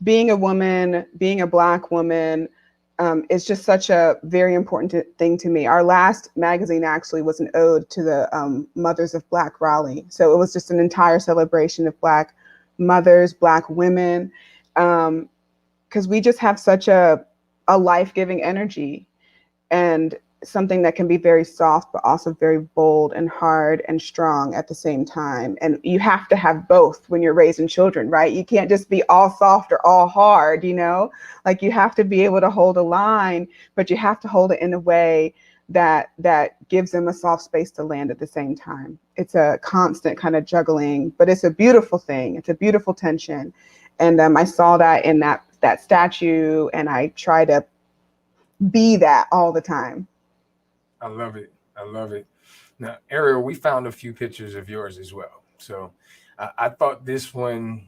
S8: being a woman, being a Black woman, is just such a very important thing to me. Our last magazine actually was an ode to the mothers of Black Raleigh. So it was just an entire celebration of Black mothers, Black women, because we just have such a life-giving energy and something that can be very soft, but also very bold and hard and strong at the same time. And you have to have both when you're raising children, right? You can't just be all soft or all hard, like you have to be able to hold a line, but you have to hold it in a way that gives them a soft space to land at the same time. It's a constant kind of juggling, but it's a beautiful thing. It's a beautiful tension. And I saw that in that statue, and I try to be that all the time.
S1: I love it. I love it. Now, Ariel, we found a few pictures of yours as well. So I thought this one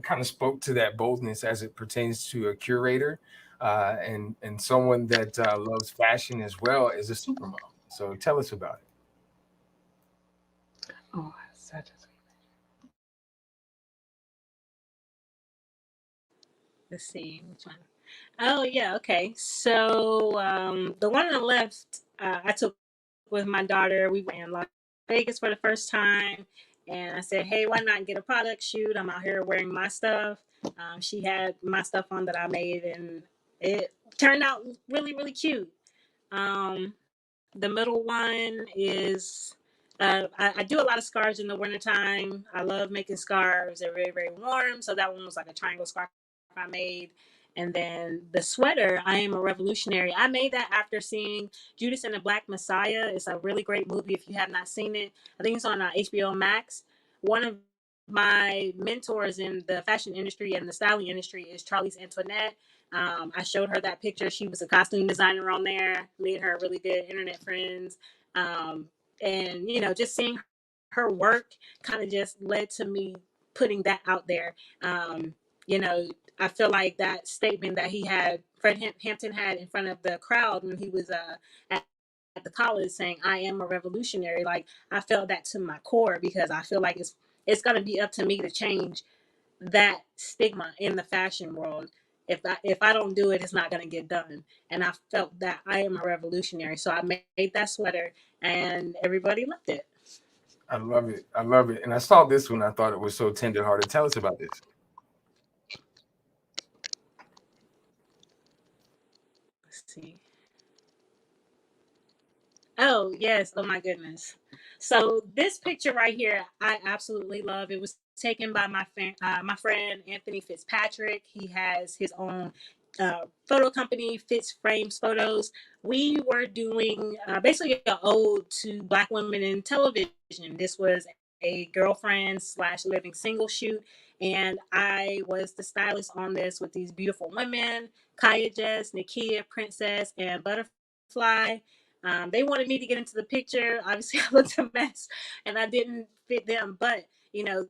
S1: kind of spoke to that boldness as it pertains to a curator and someone that loves fashion as well as a supermom. So tell us about it.
S8: Oh, such a sweet.
S7: Let's see which one. Oh yeah, okay. So the one on the left, I took with my daughter. We went in Las Vegas for the first time, and I said, "Hey, why not get a product shoot? I'm out here wearing my stuff." She had my stuff on that I made, and it turned out really, really cute. The middle one is I do a lot of scarves in the wintertime. I love making scarves. They're very, very warm. So that one was like a triangle scarf I made. And then the sweater, I Am a Revolutionary. I made that after seeing Judas and the Black Messiah. It's a really great movie if you have not seen it. I think it's on HBO Max. One of my mentors in the fashion industry and the styling industry is Charlize Antoinette. I showed her that picture. She was a costume designer on there. Me and her really good internet friends. And, just seeing her work kind of just led to me putting that out there. you know, I feel like that statement that Fred Hampton had in front of the crowd when he was at the college saying, "I am a revolutionary." Like, I felt that to my core, because I feel like it's going to be up to me to change that stigma in the fashion world. If I don't do it, it's not going to get done. And I felt that I am a revolutionary. So I made that sweater and everybody loved it.
S1: I love it. I love it. And I saw this one. I thought it was so tenderhearted. Tell us about this.
S7: Let's see. Oh, yes. Oh, my goodness. So this picture right here, I absolutely love. It was taken by my friend Anthony Fitzpatrick. He has his own photo company, Fitz Frames Photos. We were doing basically an ode to Black women in television. This was a girlfriend / living single shoot. And I was the stylist on this with these beautiful women, Kaya Jess, Nakia, Princess, and Butterfly. They wanted me to get into the picture. Obviously, I looked a mess and I didn't fit them. But, you know,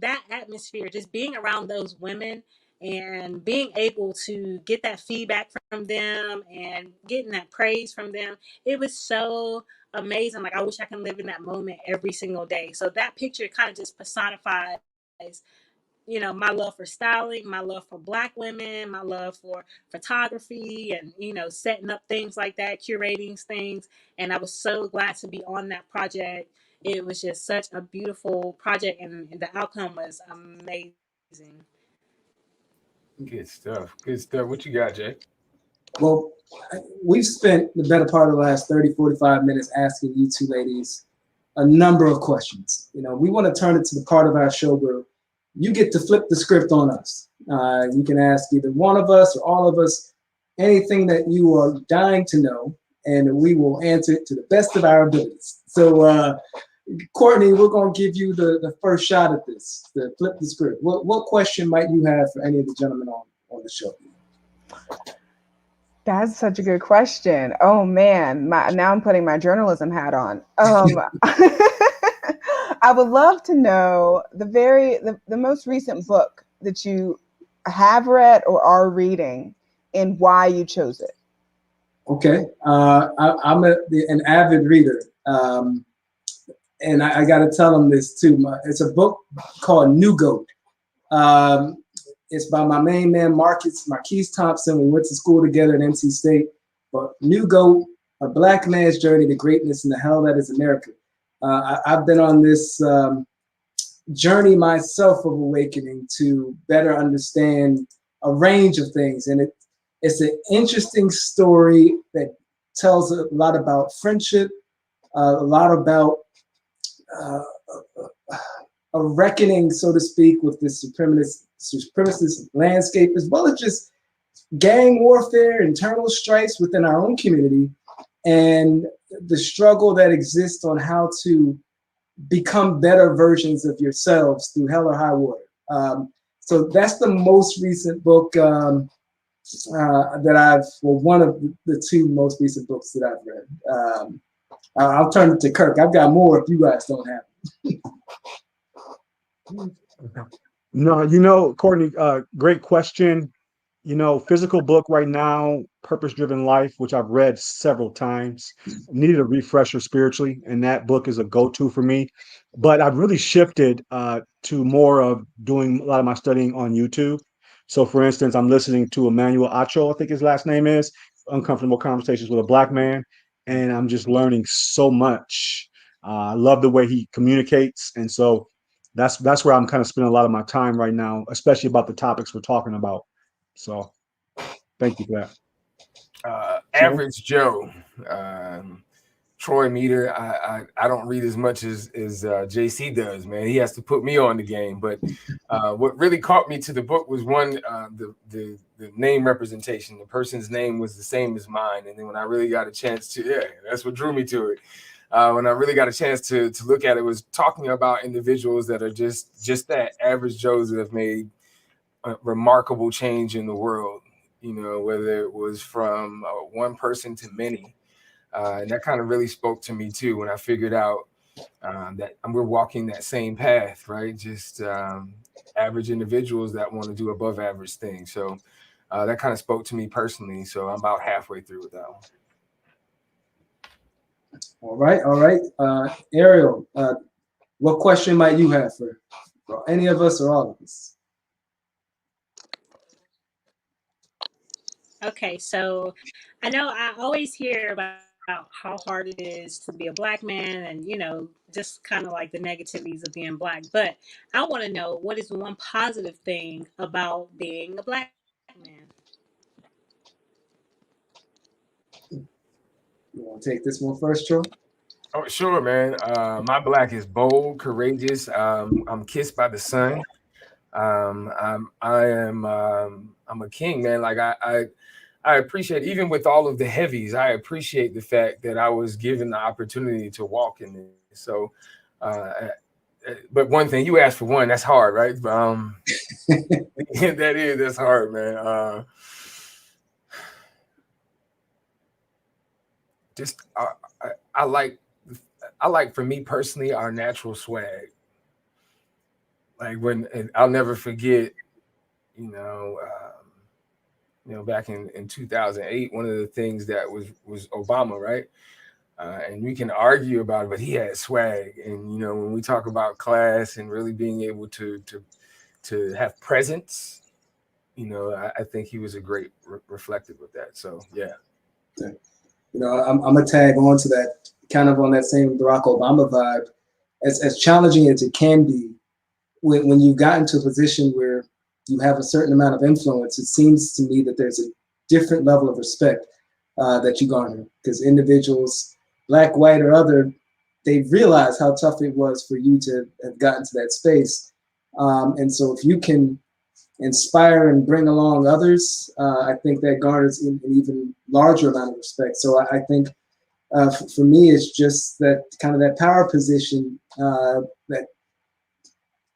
S7: that atmosphere, just being around those women and being able to get that feedback from them and getting that praise from them, it was so amazing. Like, I wish I could live in that moment every single day. So that picture kind of just personifies, you know, my love for styling, my love for Black women, my love for photography, and, you know, setting up things like that, curating things. And I was so glad to be on that project. It was just such a beautiful project, and the outcome was amazing.
S1: Good stuff. Good stuff. What you got, Jay?
S2: Well, we've spent the better part of the last 30, 45 minutes asking you two ladies a number of questions. You know, we want to turn it to the part of our show where you get to flip the script on us. You can ask either one of us or all of us anything that you are dying to know, and we will answer it to the best of our abilities. So, Courtney, we're going to give you the first shot at this, to flip the script. What question might you have for any of the gentlemen on the show?
S8: That's such a good question. Oh man, now I'm putting my journalism hat on. I would love to know the most recent book that you have read or are reading, and why you chose it.
S2: Okay, I'm an avid reader, and I got to tell them this too. It's a book called New Goat. It's by my main man, Marquise Thompson. We went to school together at NC State. But New Goat, A Black Man's Journey to Greatness in the Hell That Is America. I've been on this journey myself of awakening to better understand a range of things. And it's an interesting story that tells a lot about friendship, a lot about a reckoning, so to speak, with this supremacist landscape, as well as just gang warfare, internal strifes within our own community, and the struggle that exists on how to become better versions of yourselves through hell or high water. So that's the most recent book that one of the two most recent books that I've read. I'll turn it to Kirk. I've got more if you guys don't have it.
S3: No, you know, Courtney, great question. You know, physical book right now, Purpose Driven Life, which I've read several times, needed a refresher spiritually, and that book is a go-to for me. But I've really shifted to more of doing a lot of my studying on YouTube. So, for instance, I'm listening to Emmanuel Acho, I think his last name is, Uncomfortable Conversations with a Black Man, and I'm just learning so much. I love the way he communicates, and so that's where I'm kind of spending a lot of my time right now, especially about the topics we're talking about. So thank you for that.
S1: Average Joe, Troy Meter. I don't read as much as JC does, man. He has to put me on the game. But what really caught me to the book was the name representation. The person's name was the same as mine. And then when I really got a chance to, that's what drew me to it. When I really got a chance to look at it, was talking about individuals that are just that average Joes that have made a remarkable change in the world, you know, whether it was from one person to many. And that kind of really spoke to me too, when I figured out that we're walking that same path, right? Just average individuals that want to do above average things. So that kind of spoke to me personally. So I'm about halfway through with that one.
S2: All right. Ariel, what question might you have for any of us or all of us?
S7: Okay, so I know I always hear about how hard it is to be a black man and, you know, just kind of like the negativities of being black. But I want to know, what is one positive thing about being a black man?
S2: You want to take this one first, Troy?
S1: Oh, sure, man. My black is bold, courageous. I'm kissed by the sun. I'm a king, man. Like I appreciate, even with all of the heavies, I appreciate the fact that I was given the opportunity to walk in this. So, but one thing, you asked for one, that's hard, right? That's hard, man. I like, for me personally, our natural swag. Like and I'll never forget, back in 2008, one of the things that was Obama, right? And we can argue about it, but he had swag. And, when we talk about class and really being able to have presence, I think he was a great reflective of that. So, yeah.
S2: I'm going to tag on to that, kind of on that same Barack Obama vibe. As challenging as it can be, when you've gotten to a position where you have a certain amount of influence, it seems to me that there's a different level of respect that you garner, because individuals, black, white, or other, they realize how tough it was for you to have gotten to that space. And so if you can inspire and bring along others, I think that garners an even larger amount of respect. So I think for me, it's just that kind of that power position that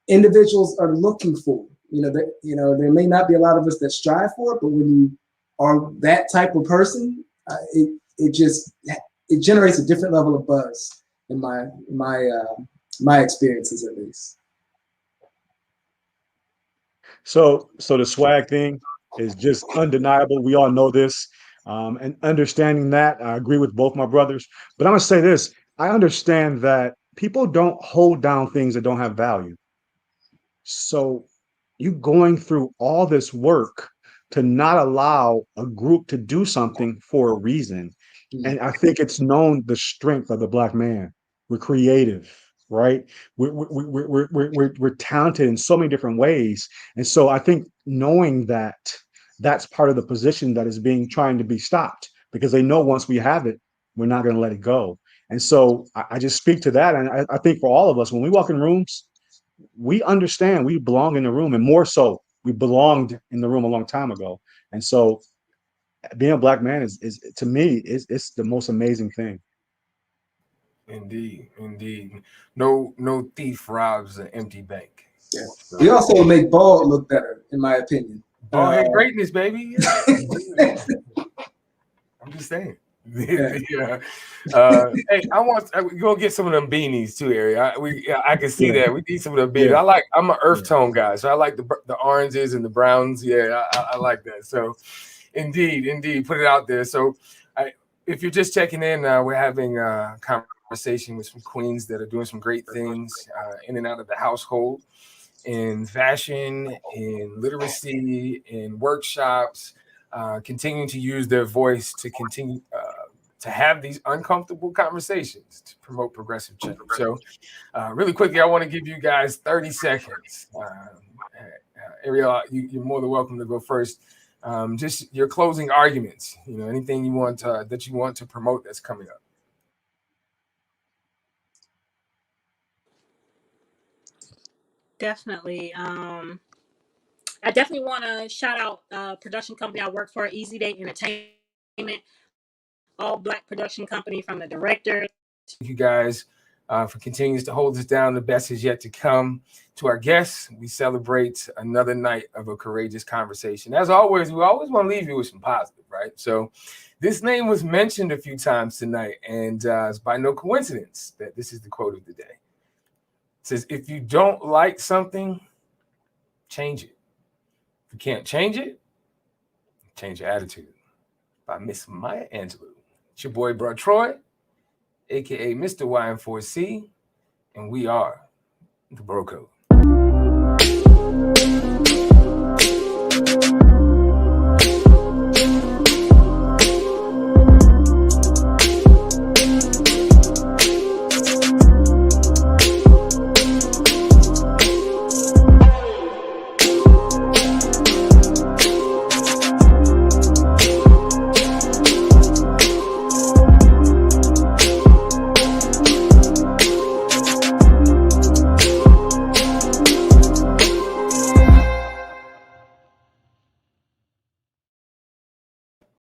S2: individuals are looking for. There may not be a lot of us that strive for it, but when you are that type of person, it generates a different level of buzz in my experiences, at least.
S3: So the swag thing is just undeniable. We all know this. And understanding that, I agree with both my brothers. But I'm going to say this. I understand that people don't hold down things that don't have value. So you going through all this work to not allow a group to do something for a reason. And I think it's known the strength of the black man. We're creative, right? We're talented in so many different ways. And so I think knowing that that's part of the position that is trying to be stopped, because they know once we have it, we're not going to let it go. And so I just speak to that. And I think for all of us, when we walk in rooms, we understand we belong in the room, and more so, we belonged in the room a long time ago. And so being a black man is to me, it's the most amazing thing.
S1: Indeed. No thief robs an empty bank.
S2: Yeah. So, we also make bald look better, in my opinion.
S1: Bald greatness, baby. I'm just saying. Yeah. Hey, we're gonna get some of them beanies too, Ariel. I can see that. We need some of them beanies.
S3: Yeah.
S1: I'm an earth tone guy, so I like the oranges and the browns. Yeah, I like that. So indeed, put it out there. So if you're just checking in, we're having a conversation with some queens that are doing some great things in and out of the household, in fashion, in literacy, in workshops. Continuing to use their voice to continue to have these uncomfortable conversations to promote progressive change. So really quickly, I want to give you guys 30 seconds. Ariel, you're more than welcome to go first. Just your closing arguments, anything you want that you want to promote that's coming up.
S7: Definitely. I definitely want to shout out production company I work for, Easy Day Entertainment, all black production company, from the director.
S1: Thank you guys for continues to hold us down. The best is yet to come. To our guests, we celebrate another night of a courageous conversation. As always, we always want to leave you with some positive, right? So this name was mentioned a few times tonight, and it's by no coincidence that this is the quote of the day. It says, if you don't like something, change it. If you can't change it, change your attitude. By Miss Maya Angelou. It's your boy, Bro Troy, a.k.a. Mr. YM4C, and we are the Bro Code.